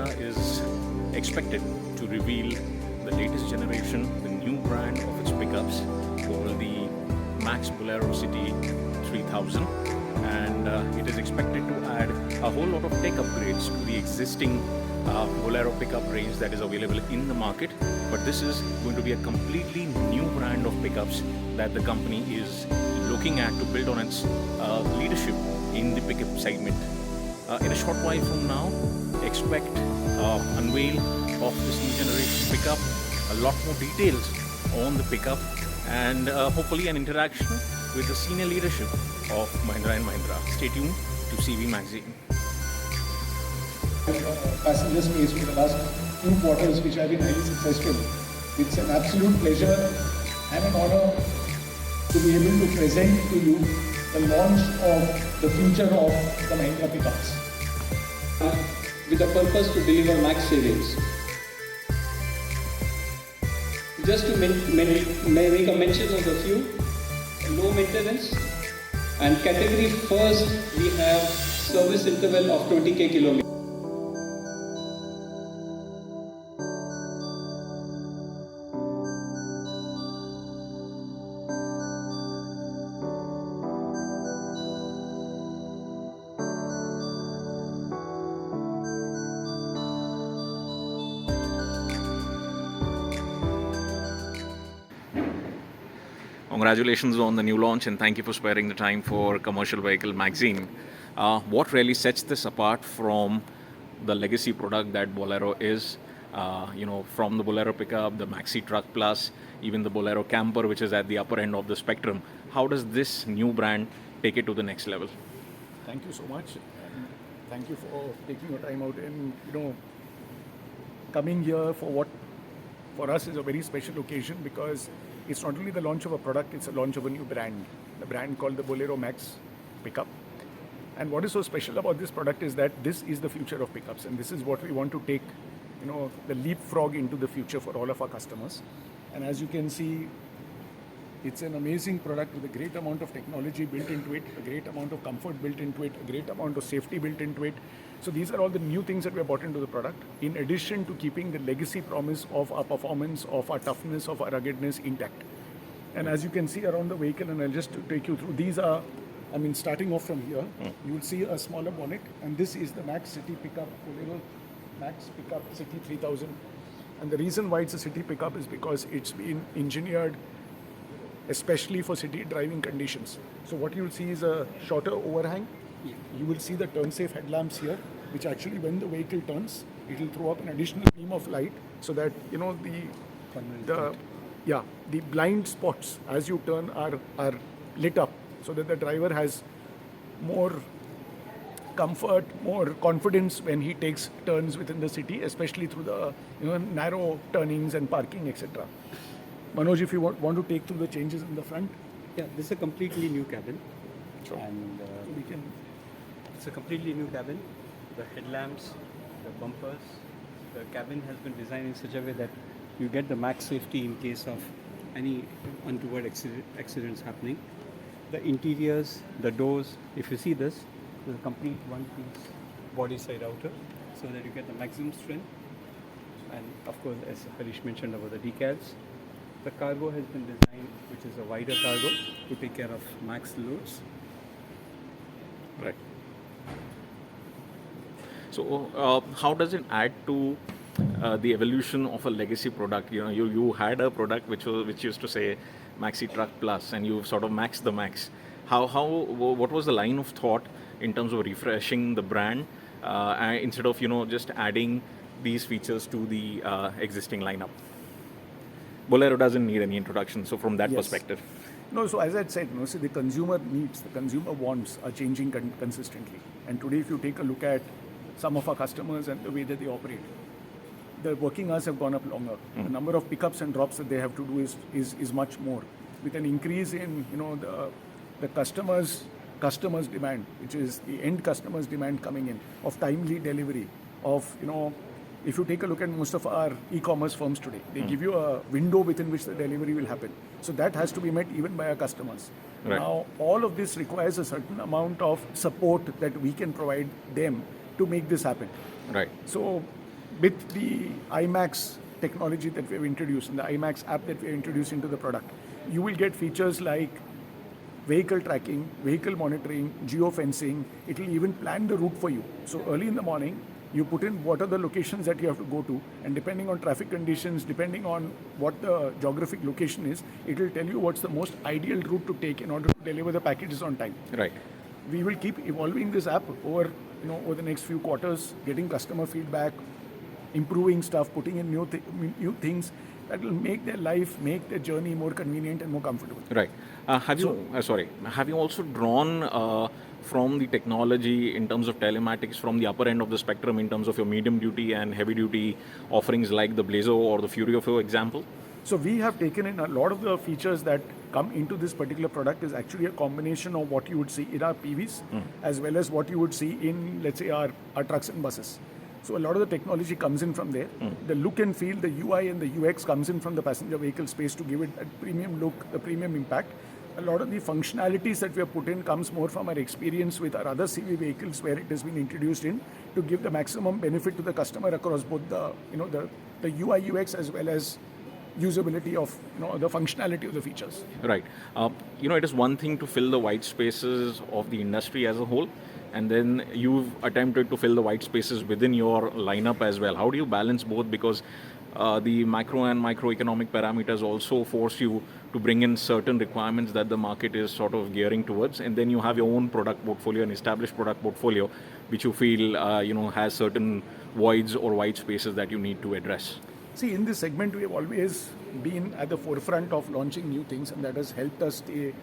Mahindra is expected to reveal the latest generation, the new brand of its pickups called the MaXX Bolero City 3000, and it is expected to add a whole lot of tech upgrades to the existing Bolero pickup range that is available in the market. But this is going to be a completely new brand of pickups that the company is looking at to build on its leadership in the pickup segment. In a short while from now, expect unveil of this new generation pickup, a lot more details on the pickup, and hopefully an interaction with the senior leadership of Mahindra & Mahindra. Stay tuned to CV Magazine. Passenger space for the last 2 quarters, which have been highly successful. It's an absolute pleasure and an honor to be able to present to you the launch of the future of the Mahindra pickups. With a purpose to deliver max savings. Just to make a mention of a few, low maintenance, and category first we have service interval of 20k kilometers. Congratulations on the new launch, and thank you for sparing the time for Commercial Vehicle Magazine. What really sets this apart from the legacy product that Bolero is? From the Bolero pickup, the Maxi Truck Plus, even the Bolero Camper, which is at the upper end of the spectrum. How does this new brand take it to the next level? Thank you so much, and thank you for taking your time out and coming here for what for us is a very special occasion, because it's not only the launch of a product, it's a launch of a new brand, the brand called the Bolero MaXX pickup. And what is so special about this product is that this is the future of pickups, and this is what we want to take, the leapfrog into the future for all of our customers. And as you can see, it's an amazing product with a great amount of technology built into it, a great amount of comfort built into it, a great amount of safety built into it. So these are all the new things that we have brought into the product, in addition to keeping the legacy promise of our performance, of our toughness, of our ruggedness intact. And as you can see around the vehicle, and I'll just take you through, these are, starting off from here, you will see a smaller bonnet, and this is the MaXX City pickup, Bolero MaXX Pickup City 3000. And the reason why it's a city pickup is because it's been engineered especially for city driving conditions. So what you will see is a shorter overhang. You will see the turn-safe headlamps here, which actually, when the vehicle turns, it will throw up an additional beam of light, so that the blind spots as you turn are lit up, so that the driver has more comfort, more confidence when he takes turns within the city, especially through the narrow turnings and parking, etc. Manoj, if you want to take through the changes in the front. Yeah, this is a completely new cabin. Sure. And it's a completely new cabin. The headlamps, the bumpers, the cabin has been designed in such a way that you get the max safety in case of any untoward accidents happening. The interiors, the doors, if you see this, is a complete one-piece body side outer, so that you get the maximum strength. And of course, as Harish mentioned about the decals, the cargo has been designed, which is a wider cargo to take care of max loads. Right. So how does it add to the evolution of a legacy product? You had a product which used to say Maxi Truck Plus, and you've sort of maxed the max. What was the line of thought in terms of refreshing the brand instead of just adding these features to the existing lineup? Bolero doesn't need any introduction, so from that perspective. No, so as I said, see, the consumer needs, the consumer wants are changing consistently. And today, if you take a look at some of our customers and the way that they operate, the working hours have gone up longer. The number of pickups and drops that they have to do is much more. With an increase in the customers' demand, which is the end customers' demand coming in, of timely delivery, of if you take a look at most of our e-commerce firms today, they give you a window within which the delivery will happen. So that has to be met even by our customers. Right. Now, all of this requires a certain amount of support that we can provide them to make this happen. Right. So with the IMAX technology that we have introduced and the IMAX app that we have introduced into the product, you will get features like vehicle tracking, vehicle monitoring, geofencing. It will even plan the route for you. So early in the morning, you put in what are the locations that you have to go to, and depending on traffic conditions, depending on what the geographic location is, it will tell you what's the most ideal route to take in order to deliver the packages on time. Right. We will keep evolving this app over the next few quarters, getting customer feedback, improving stuff, putting in new things that will make their life, make their journey more convenient and more comfortable. Right. Have you also drawn from the technology in terms of telematics from the upper end of the spectrum in terms of your medium duty and heavy duty offerings like the Blazer or the Fury, for example? So we have taken in a lot of the features that come into this particular product is actually a combination of what you would see in our PVs as well as what you would see in, let's say, our trucks and buses. So a lot of the technology comes in from there. The look and feel, the UI and the UX comes in from the passenger vehicle space to give it a premium look, a premium impact. A lot of the functionalities that we have put in comes more from our experience with our other CV vehicles where it has been introduced in to give the maximum benefit to the customer across both the UI UX as well as usability of the functionality of the features. Right. It is one thing to fill the white spaces of the industry as a whole, and then you've attempted to fill the white spaces within your lineup as well. How do you balance both? Because the macro and microeconomic parameters also force you to bring in certain requirements that the market is sort of gearing towards, and then you have your own product portfolio, an established product portfolio, which you feel has certain voids or white spaces that you need to address. See, in this segment, we have always been at the forefront of launching new things, and that has helped us stay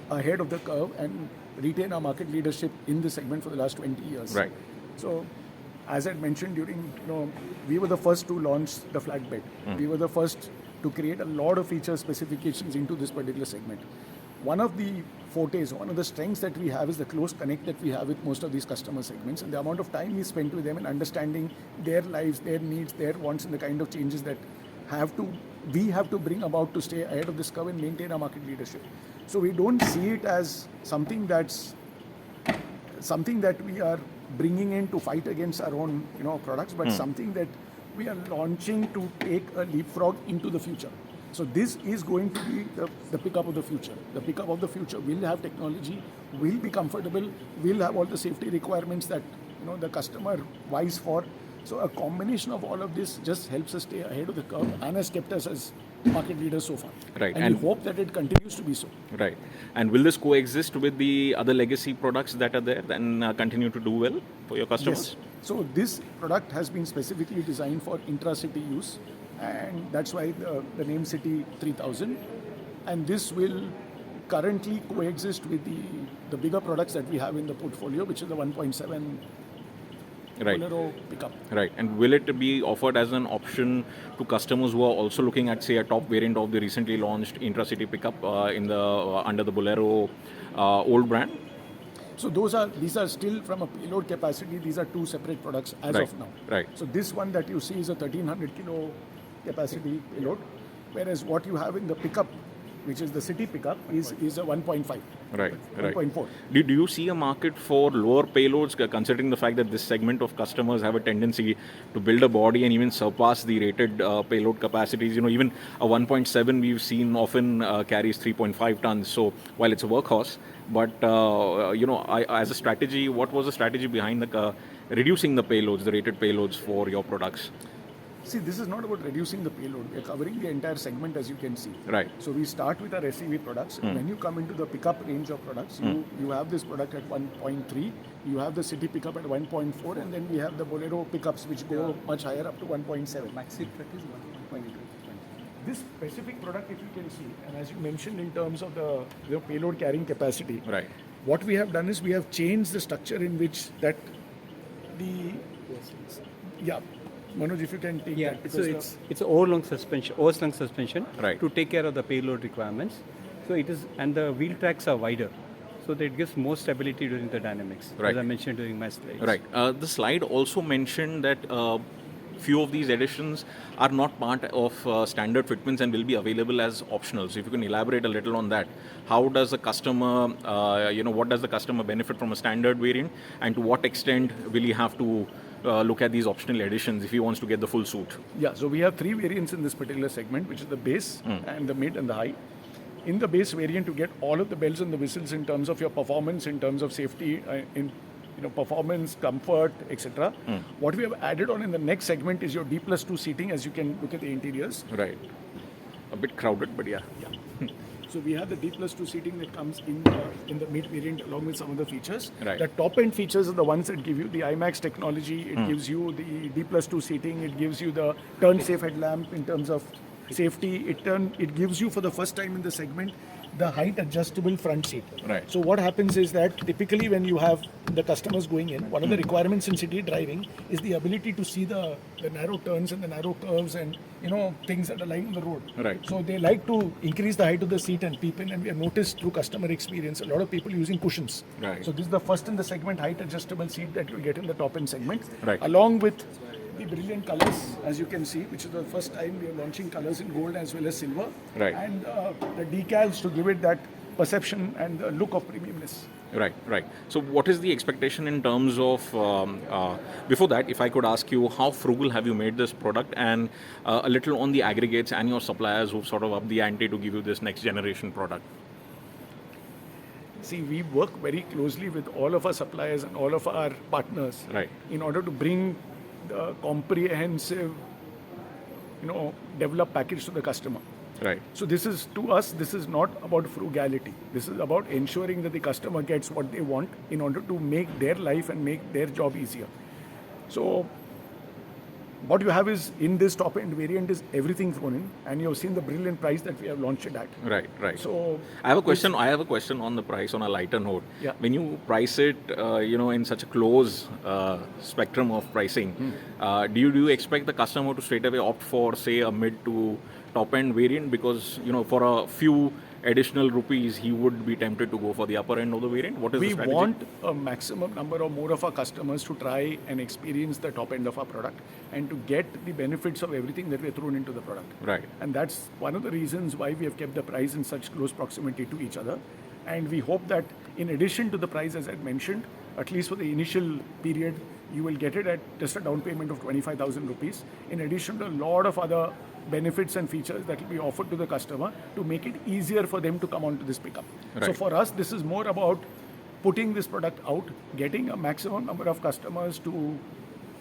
ahead of the curve and retain our market leadership in this segment for the last 20 years. Right. So, as I mentioned we were the first to launch the flatbed. We were the first to create a lot of feature specifications into this particular segment. One of the fortes, one of the strengths that we have is the close connect that we have with most of these customer segments and the amount of time we spend with them in understanding their lives, their needs, their wants, and the kind of changes that we have to bring about to stay ahead of this curve and maintain our market leadership. So we don't see it as something that we are bringing in to fight against our own products, but something that we are launching to take a leapfrog into the future. So this is going to be the pickup of the future. The pickup of the future will have technology, will be comfortable, will have all the safety requirements that the customer vies for. So a combination of all of this just helps us stay ahead of the curve and has kept us as market leaders so far. Right. And we hope that it continues to be so. Right. And will this coexist with the other legacy products that are there and continue to do well for your customers? Yes. So this product has been specifically designed for intra-city use, and that's why the name City 3000. And this will currently coexist with the bigger products that we have in the portfolio, which is the 1.7 Bolero pickup. Right. And will it be offered as an option to customers who are also looking at, say, a top variant of the recently launched intra-city pickup under the Bolero old brand? So these are still from a payload capacity. These are two separate products as of now. Right. So this one that you see is a 1300 kilo capacity payload, whereas what you have in the pickup, which is the city pickup, is a 1.5. Right. 1.4. Do you see a market for lower payloads, considering the fact that this segment of customers have a tendency to build a body and even surpass the rated payload capacities? Even a 1.7 we've seen often carries 3.5 tons. So while it's a workhorse, but as a strategy, what was the strategy behind reducing the payloads, the rated payloads for your products? See, this is not about reducing the payload. We are covering the entire segment, as you can see. Right. So we start with our SUV products. When you come into the pickup range of products, you have this product at 1.3, you have the city pickup at 1.4, and then we have the Bolero pickups which go much higher up to 1.7. MaXX truck is 1.8. This specific product, if you can see, and as you mentioned in terms of the payload carrying capacity, Right. what we have done is we have changed the structure in which that Manoj, if you can take that. So it's an overslung suspension Right. to take care of the payload requirements. So it is, and the wheel tracks are wider, so that it gives more stability during the dynamics, Right. as I mentioned during my slides. Right. The slide also mentioned that few of these additions are not part of standard fitments and will be available as optional. So if you can elaborate a little on that, how does the customer, what does the customer benefit from a standard variant, and to what extent will he have to look at these optional editions if he wants to get the full suit? Yeah, so we have 3 variants in this particular segment, which is the base and the mid and the high. In the base variant, you get all of the bells and the whistles in terms of your performance, in terms of safety, in performance, comfort, etc. What we have added on in the next segment is your D+2 seating, as you can look at the interiors. Right. A bit crowded, but yeah. So we have the D+2 seating that comes in the mid variant along with some of the features. Right. The top end features are the ones that give you the IMAX technology. It gives you the D+2 seating. It gives you the turn safe headlamp in terms of safety. It gives you for the first time in the segment the height adjustable front seat. Right. So what happens is that typically when you have the customers going in, one of the requirements in city driving is the ability to see the narrow turns and the narrow curves and things that are lying on the road. Right. So they like to increase the height of the seat and peep in, and we have noticed through customer experience a lot of people using cushions. Right. So this is the first in the segment height adjustable seat that you'll get in the top end segment. Right. Along with the brilliant colors, as you can see, which is the first time we are launching colors in gold as well as silver. Right. And the decals to give it that perception and the look of premiumness. Right. So what is the expectation in terms of, before that, if I could ask you, how frugal have you made this product, and a little on the aggregates and your suppliers who've sort of upped the ante to give you this next generation product? See, we work very closely with all of our suppliers and all of our partners in order to bring the comprehensive, developed package to the customer. Right. So this is, to us, this is not about frugality. This is about ensuring that the customer gets what they want in order to make their life and make their job easier. So what you have is, in this top end variant, is everything thrown in, and you've seen the brilliant price that we have launched it at. Right. So I have a question. On the price on a lighter note. Yeah. When you price it, in such a close spectrum of pricing, do you expect the customer to straight away opt for, say, a mid to top end variant, because for a few additional rupees he would be tempted to go for the upper end of the variant? What is the strategy? We want a maximum number or more of our customers to try and experience the top end of our product and to get the benefits of everything that we have thrown into the product. Right. And that's one of the reasons why we have kept the price in such close proximity to each other. And we hope that in addition to the price, as I mentioned, at least for the initial period, you will get it at just a down payment of 25,000 rupees, in addition to a lot of other benefits and features that will be offered to the customer to make it easier for them to come onto this pickup. Right. So for us, this is more about putting this product out, getting a maximum number of customers to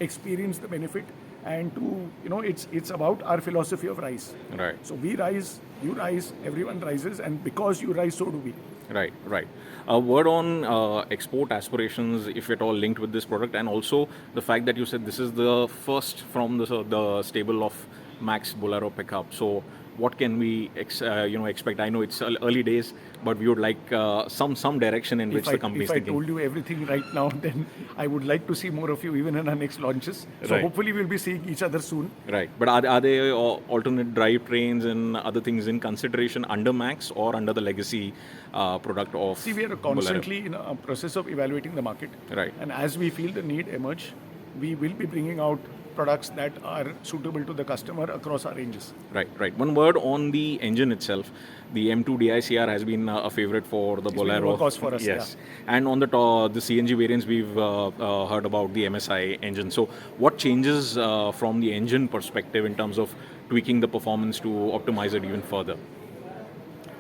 experience the benefit, and to, it's about our philosophy of rise. Right. So we rise, you rise, everyone rises, and because you rise, so do we. Right. A word on export aspirations, if at all linked with this product, and also the fact that you said this is the first from the stable of MaXX Bolero pickup. So what can we expect? I know it's early days, but we would like some direction in which the company is thinking. If I told you everything right now, then I would like to see more of you even in our next launches. So hopefully we'll be seeing each other soon. Right. But are there alternate drivetrains and other things in consideration under MaXX or under the legacy product of See, we are constantly in a process of evaluating the market. Right. And as we feel the need emerge, we will be bringing out products that are suitable to the customer across our ranges. Right. One word on the engine itself. The M2 DICR has been a favorite for the Bolero. It's been a workhorse for us, yes. Yeah. And on the CNG variants, we've heard about the MSI engine. So what changes from the engine perspective in terms of tweaking the performance to optimize it even further?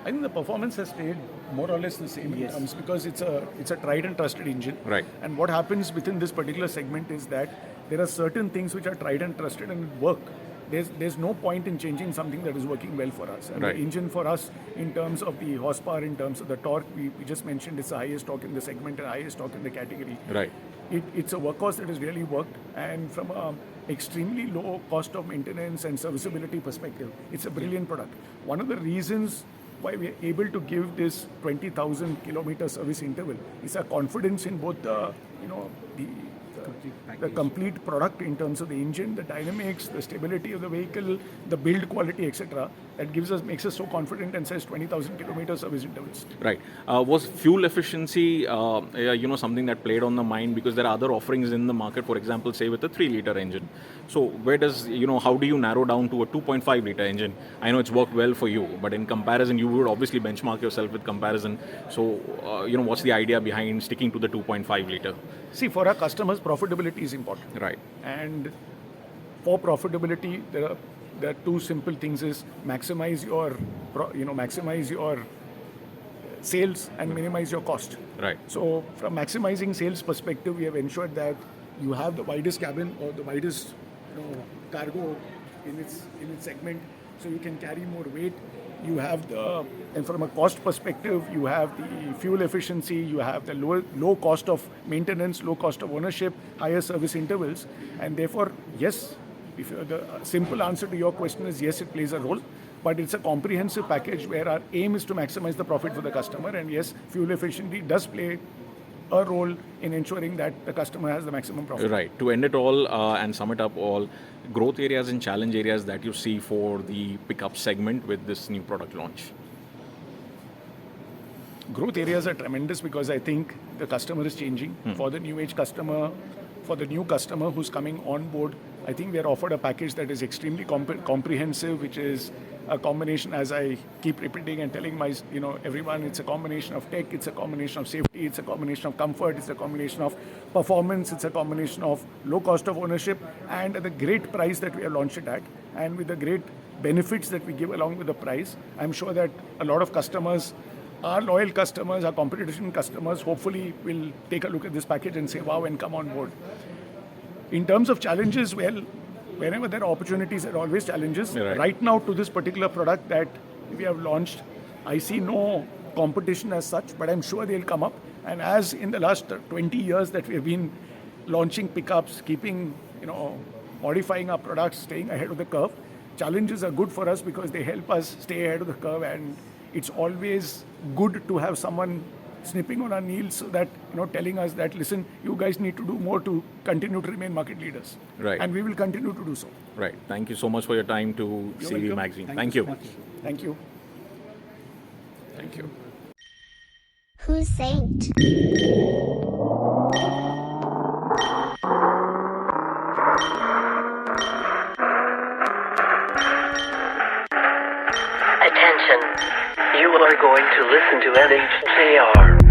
I think the performance has stayed more or less the same in terms, because it's a tried and trusted engine. Right. And what happens within this particular segment is that there are certain things which are tried and trusted and work. There's no point in changing something that is working well for us. And Right. the engine for us, in terms of the horsepower, in terms of the torque, we just mentioned it's the highest torque in the segment and highest torque in the category. Right. It's a workhorse that has really worked, and from a extremely low cost of maintenance and serviceability perspective, it's a brilliant product. One of the reasons why we are able to give this 20,000 kilometer service interval is our confidence in both the complete product in terms of the engine, the dynamics, the stability of the vehicle, the build quality, etc. That makes us so confident and says 20,000 kilometer service intervals. Right. Was fuel efficiency, something that played on the mind, because there are other offerings in the market, for example, say with a 3-liter engine. So where does, how do you narrow down to a 2.5-liter engine? I know it's worked well for you, but in comparison, you would obviously benchmark yourself with comparison. So, what's the idea behind sticking to the 2.5-liter? See, for our customers, profitability is is important. Right. And for profitability, there are two simple things: is maximize your sales and minimize your cost. Right. So from maximizing sales perspective, we have ensured that you have the widest cabin or the widest cargo in its segment, so you can carry more weight. You have and from a cost perspective, you have the fuel efficiency, you have the low cost of maintenance, low cost of ownership, higher service intervals, and therefore, yes, if the simple answer to your question is yes, it plays a role. But it's a comprehensive package where our aim is to maximize the profit for the customer. And yes, fuel efficiency does play a role in ensuring that the customer has the maximum profit. Right. To end it all and sum it up all, growth areas and challenge areas that you see for the pickup segment with this new product launch. Growth areas are tremendous because I think the customer is changing. For the new age customer, for the new customer who's coming on board, I think we are offered a package that is extremely comprehensive, which is a combination, as I keep repeating and telling everyone, it's a combination of tech, it's a combination of safety, it's a combination of comfort, it's a combination of performance, it's a combination of low cost of ownership, and at the great price that we have launched it at, and with the great benefits that we give along with the price. I'm sure that a lot of customers, our loyal customers, our competition customers, hopefully will take a look at this package and say, wow, and come on board. In terms of challenges, well, whenever there are opportunities, there are always challenges. Right. Right now, to this particular product that we have launched, I see no competition as such, but I'm sure they'll come up. And as in the last 20 years that we have been launching pickups, keeping, modifying our products, staying ahead of the curve, challenges are good for us because they help us stay ahead of the curve, and it's always good to have someone snipping on our heels, so that telling us that, listen, you guys need to do more to continue to remain market leaders. Right. And we will continue to do so. Right. Thank you so much for your time to You're CV welcome. Magazine. Thank Thank you you. so much. Thank you. Thank you. Who's Saint? Attention, you are going to listen to NHJR.